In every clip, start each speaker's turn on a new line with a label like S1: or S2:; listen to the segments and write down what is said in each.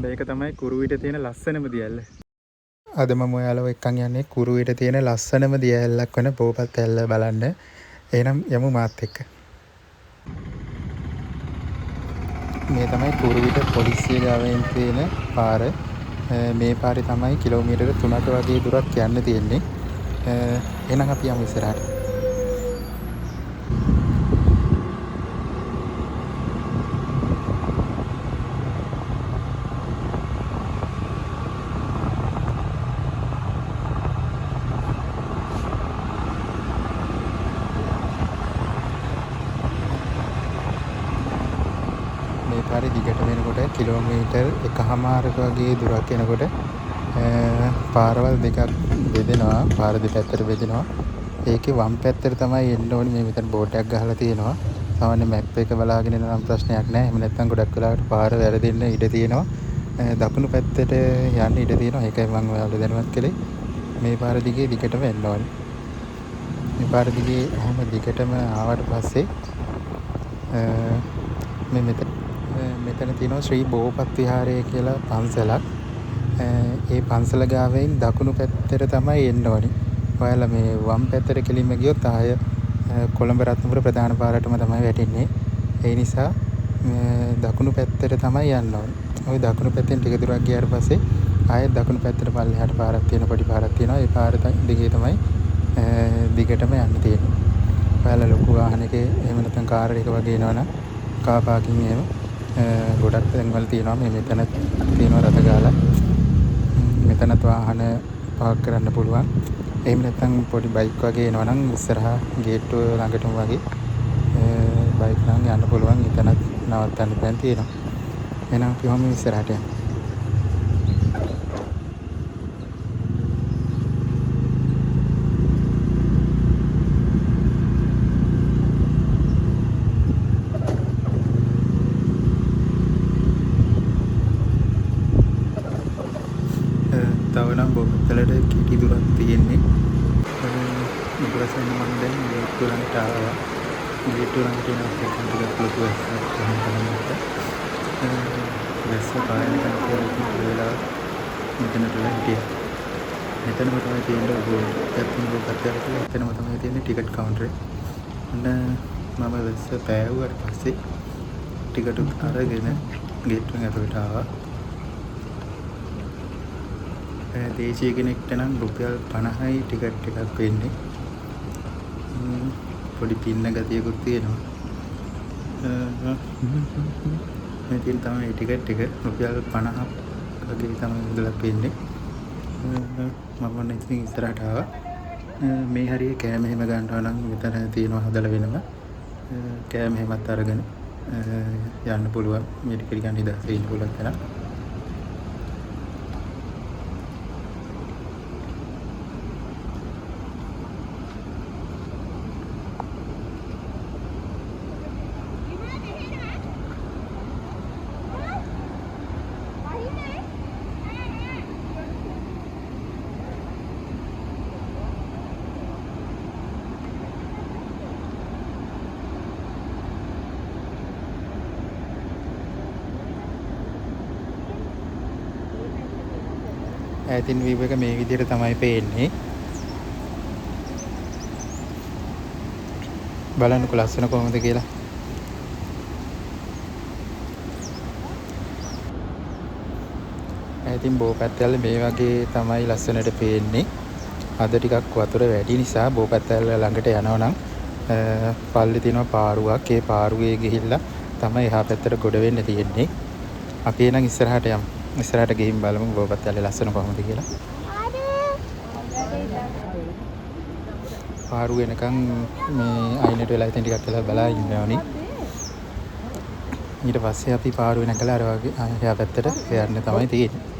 S1: මේක තමයි කුරුවිට තියෙන ලස්සනම දියැල්ල. අද මම ඔයාලව එක්කන් යන්නේ කුරුවිට තියෙන ලස්සනම දියැලක් වෙන බෝපත් ඇල්ල බලන්න. එහෙනම් යමු මාත් එක්ක. මේ තමයි කුරුවිට පොලිසිය ගාවෙන් තියෙන පාර. මේ පාරේ තමයි කිලෝමීටර 3ක වගේ දුරක් යන්න තියෙන්නේ. එහෙනම් අපි යමු ඉස්සරහට. මේ පාරේ දිගට වෙනකොට කිලෝමීටර් 1.5ක වගේ දුරක් යනකොට පාරවල් දෙකක් බෙදෙනවා. පාර දෙපැත්තට බෙදෙනවා. ඒකේ වම් පැත්තට තමයි එන්න ඕනේ. මේ මෙතන බෝඩ් එකක් ගහලා තියෙනවා. සාමාන්‍ය මැප් එක බලාගෙන යන නම් ප්‍රශ්නයක් නැහැ. එහෙම නැත්නම් ගොඩක් වෙලාවට පාර වැරදෙන්න ඉඩ තියෙනවා. දකුණු පැත්තට යන්න ඉඩ තියෙනවා. ඒකයි මම ඔයාලට දැනුවත් කළේ. මේ පාර දිගේ දිගටම එන්න ඕනේ. මේ පාර දිගේ හැම දිගටම ආවට පස්සේ මේ මෙතන තියෙනවා ශ්‍රී බෝපත් විහාරය කියලා පන්සලක්. ඒ පන්සල ගාවෙන් දකුණු පැත්තට තමයි එන්න ඕනේ. ඔයාලා මේ වම් පැත්තට කෙලින්ම ගියොත් ආය කොළඹ රත්නපුර ප්‍රධාන පාරටම තමයි වැටෙන්නේ. ඒ නිසා දකුණු පැත්තට තමයි යන්න ඕනේ. ওই දකුණු පැත්තෙන් ටික දුරක් ගියාට පස්සේ ආයෙත් දකුණු පැත්තට පල්ලෙහාට පාරක් තියෙන පොඩි පාරක් තියෙනවා. ඒ පාර දිගේ තමයි දිගටම යන්න තියෙන්නේ. ඔයාලා ලොකු වාහනයක එහෙම නැත්නම් කාර් එක වගේ එනවනම් කාර් පාකින් එහෙම ගොඩක් තැන්වල තියෙනවා. මේ මෙතන තියෙනවා රථ ගාලා. මෙතනත් වාහන පාක් කරන්න පුළුවන්. එහෙම නැත්නම් පොඩි බයික් වගේ එනවනම් ඉස්සරහා ගේට්ටුව ළඟටම වගේ බයික් නම් යන්න පුළුවන්. එතනත් නවත්තන්න තැන් තියෙනවා. එහෙනම් අපි කොහොම ඉස්සරහට යමු. තව නම් බොහොතලට කෙටි දුරක් තියෙන්නේ. ඉතින් මම දැන් ගේට්ටුව ළඟට ආවා. ගේට්ටුව ළඟට එනකොට ටිකක් ලොකු වැස්සක් වැස්ස පායන තැනට වෙලා මෙතනට හිටියා. මෙතනම තමයි තියෙන්නේ පැත්තෙන් බෝපත්යක් කියලා. එතනම තමයි තියෙන්නේ ටිකට් කවුන්ටර් එක. මම වැස්ස පෑවුවට පස්සේ ටිකට් අරගෙන ගේට්ටුවෙන් ඇතුළට ආවා. දේශීය කෙනෙක්ට නම් රුපියල් 50යි ටිකට් එකක් වෙන්නේ. පොඩි පින්න ගතියකුත් තියෙනවා. මෙතෙන් තමයි ටිකට් එක රුපියල් 50ක් වගේ තමයි මුදලක් වෙන්නේ. මම ඉතින් ඉස්සරහට ආවා. මේ හරිය කෑම එහෙම ගන්නවා නම් මෙතන තියෙනවා හදලා වෙනම. කෑම එහෙමත් අරගෙන යන්න පුළුවන්. මේ ටික ගන්න ඉඳලා ඉන්න පුළුවන් තැන. ඈතින් වීව් එක මේ විදිහට තමයි පේන්නේ. බලන්නකො ලස්සන කොහොමද කියලා. ඈතින් බෝපැත්තැල්ල මේ වගේ තමයි ලස්සනට පේන්නේ. අද ටිකක් වතුර වැඩි නිසා බෝපැත්තැල්ල ළඟට යනවා නම් පල්ලේ තියෙනවා පාරුවක්. ඒ පාරුවේ ගිහිල්ලා තමයි එහා පැත්තට ගොඩ වෙන්න තියෙන්නේ. අපි එනම් ඉස්සරහට යමු. ඉස්සරහට ගිහින් බලමු බෝපත්ඇල්ලේ ලස්සන කොහොමද කියලා. පාරු වෙනකන් මේ අයිනට වෙලා ඉතින් ටිකක් වෙලා බලා ඉන්න ඕනි. ඊට පස්සේ අපි පාරු වෙනකලා අර වගේ එහා පැත්තට යන්න තමයි තියෙන්නේ.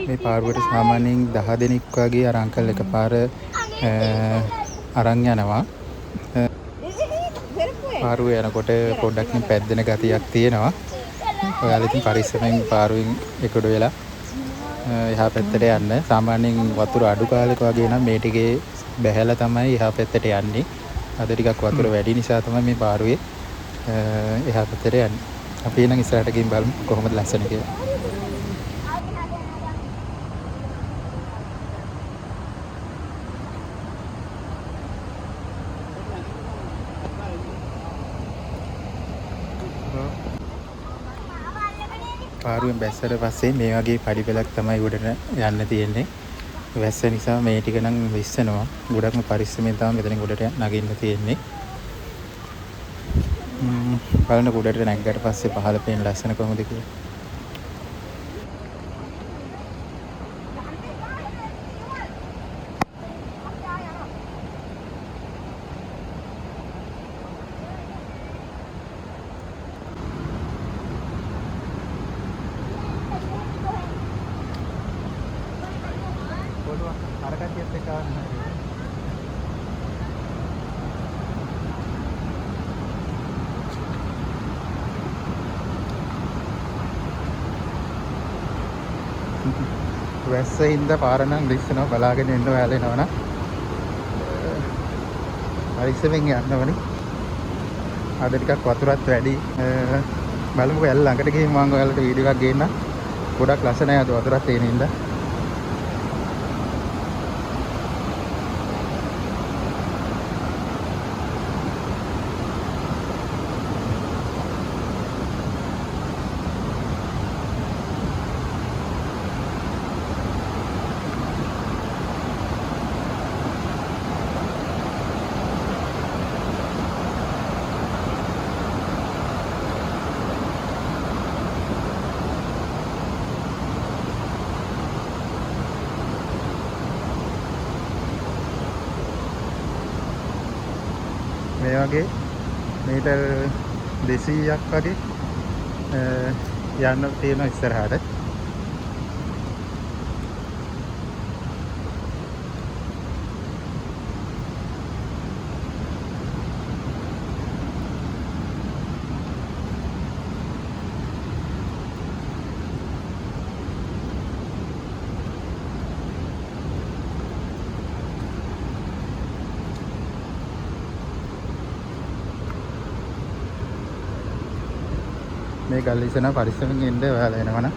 S1: මේ පාරුවට සාමාන්‍යයෙන් 10 දෙනෙක් වගේ අර අංකල් එකපාර අරන් යනවා. පාරුවේ යනකොට පොඩ්ඩක් පැද්දෙන ගතියක් තියෙනවා. ඔයාලා ඉතින් පරිස්සමෙන් පාරුවෙන් එකොඩ වෙලා එහා පැත්තට යන්න. සාමාන්‍යයෙන් වතුර අඩු කාලෙක වගේ නම් මේ ටිකේ බැහැලා තමයි එහා පැත්තට යන්නේ. අද ටිකක් වතුර වැඩි නිසා තමයි මේ පාරුවේ එහා පැත්තට යන්නේ. අපි එනම් ඉස්සරහට ගිහින් බලමු කොහොමද ලස්සන කියලා. පාරුවෙන් බැස්සට පස්සේ මේ වගේ පඩි පෙළක් තමයි උඩට යන්න තියෙන්නේ. වැස්ස නිසා මේ ටික නම් විස්සනවා. ගොඩක්ම පරිස්සමෙන් තමයි මෙතනින් උඩට නගින්න තියෙන්නේ. බලන්න උඩට නැග්ගට පස්සේ පහළ පේන ලස්සන කොහොමද කියලා. වැස්ස හින්දා පාර නම් දිස්සනවා බලාගෙන ඉන්න ඔයාලේනවනම් පරිස්සමෙන් යන්න ඕනේ. අද ටිකක් වතුරත් වැඩි. බලමුකෝ ඇල් ළඟට ගිහින් මම ඔයාලට වීඩියෝ එකක් ගේන්නම්. ගොඩක් ලස්සනයි අද වතුරත් තියෙන හින්දා. මේ වගේ මීටර් 200ක් වගේ යන්න තියෙනවා ඉස්සරහට. මේ ගල් ඉස්සන පරිස්සමෙන් ඉන්න ඔයාලා එනවනම්.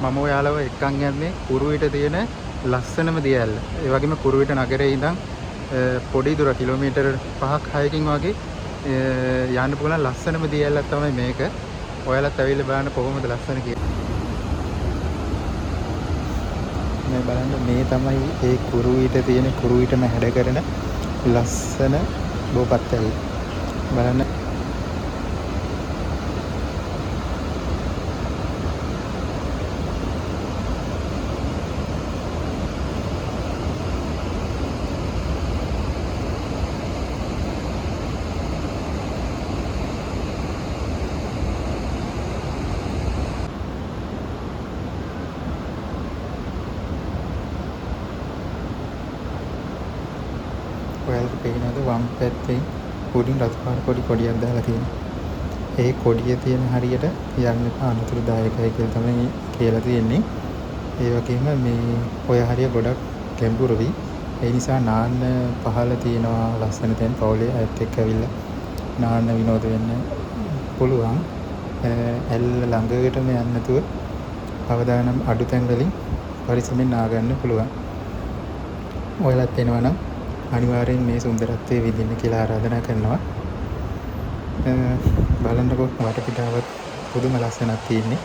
S1: මම ඔයාලව එක්කන් යන්නේ කුරුවිට තියෙන ලස්සනම දියැල්ල. ඒ වගේම කුරුවිට නගරේ ඉඳන් පොඩි දුර කිලෝමීටර් 5ක් 6කින් වගේ යන්න පුළුවන් ලස්සනම දියැල්ලක් තමයි මේක. ඔයාලත් ඇවිල්ලා බලන්න කොහොමද ලස්සන කියලා. මේ බලන්න මේ තමයි ඒ කුරුවිට තියෙන කුරුවිටම හැඩ කරන ලස්සන බෝපත් ඇවි. බලන්න ඔයාලට පේනවද වම් පැත්තේ උඩින් රතු පාට කොඩියක් දාලා තියෙනවා. ඒ කොඩිය තියෙන හරියට යන්න අනුතුරුදායකයි කියලා තමයි කියලා තියෙන්නේ. ඒ වගේම මේ ඔය හරිය ගොඩක් ගැඹුරුයි. ඒ නිසා නාන්න පහළ තියෙනවා ලස්සන තැන් පවුලේ අයත් එක්ක ඇවිල්ලා නාන්න විනෝද වෙන්න පුළුවන්. ඇල්ල ළඟටම යන්න නැතුව අවදානම් අඩු තැන් වලින් පරිස්සමෙන් නාගන්න පුළුවන්. ඔයාලත් එනවනම් අනිවාර්යෙන් මේ සුන්දරත්වයේ විඳින්න කියලා ආරාධනා කරනවා. බලන්නකො වටපිටාවත් පුදුම ලස්සනක් තියෙන්නේ.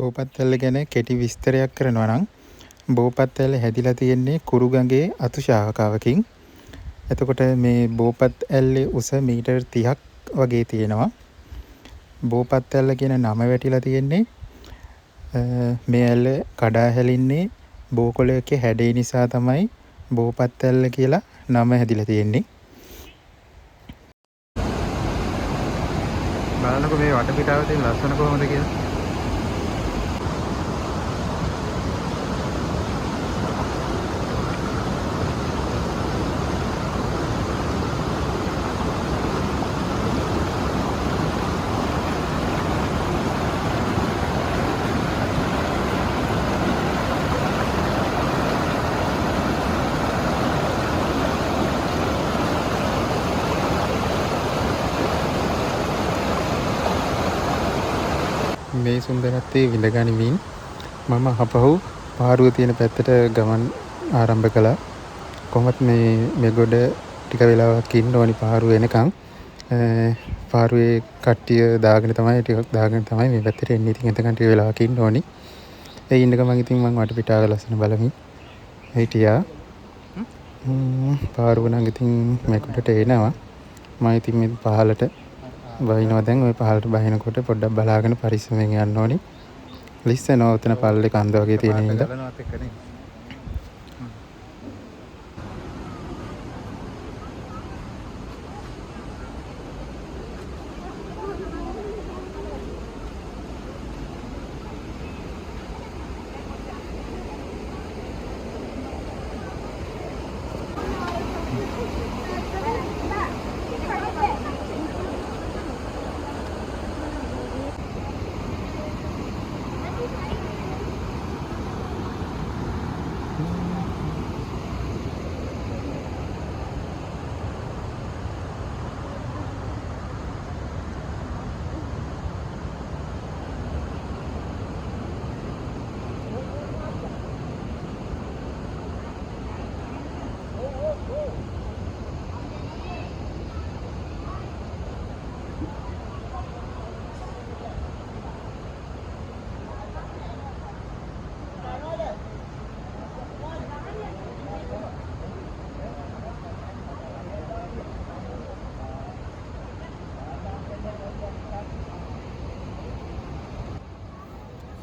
S1: බෝපත්තැල්ල ගැන කෙටි විස්තරයක් කරනවා නම් බෝපත්තැල්ල හැදිලා තියෙන්නේ කුරුගඟේ අතු ශාඛාවකින්. එතකොට මේ බෝපත්තැල්ලේ උස මීටර් 30ක් වගේ තියෙනවා. බෝපත්තැල්ල කියන නම වැටිලා තියෙන්නේ මේ ඇල්ල කඩා හැලින්නේ බෝකොළයක හැඩේ නිසා තමයි බෝපත්තැල්ල කියලා නම හැදිලා තියෙන්නේ. බලන්නකො මේ වටපිටාව තියෙන ලස්සන කොහොමද කියලා. මේ සුන්දරත්වයේ විඳගනිමින් මම අපහු පාරුව තියෙන පැත්තට ගමන් ආරම්භ කළා. කොහොමත් මේ ගොඩ ටික වෙලාවක් ඉන්න ඕනි පාරුව එනකන්. පාරුවේ කට්ටිය දාගෙන තමයි මේ පැත්තට එන්නේ. ඉතින් එතකන් ටික වෙලාවක් ඉන්න ඕනි. ඒ ඉන්න ගමන් ඉතින් මම වටපිටාව ලස්සන බලමින් හිටියා. පාරුව නම් ඉතින් මේ කොටට එනවා. මම ඉතින් මේ පහලට බහිනවා. දැන් ওই පහලට බහිනකොට පොඩ්ඩක් බලාගෙන පරිස්සමෙන් යන්න ඕනි. ලිස්සනවා උතන පල්ලේ කන්ද වගේ තියෙන හින්දා.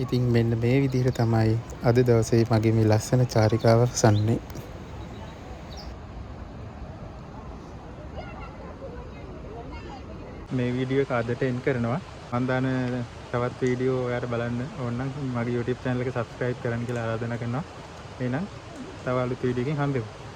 S1: ඉතින් මෙන්න මේ විදිහට තමයි අද දවසේ මගේ මේ ලස්සන චාරිකාව අවසන්නේ. මේ වීඩියෝ එක අදට එන්ඩ් කරනවා. මම දාන තවත් වීඩියෝ ඔයාලට බලන්න ඕන නම් මගේ YouTube channel එක subscribe කරන්න කියලා ආරාධනා කරනවා. එහෙනම් තව අලුත් වීඩියෝ එකකින් හම්බෙමු.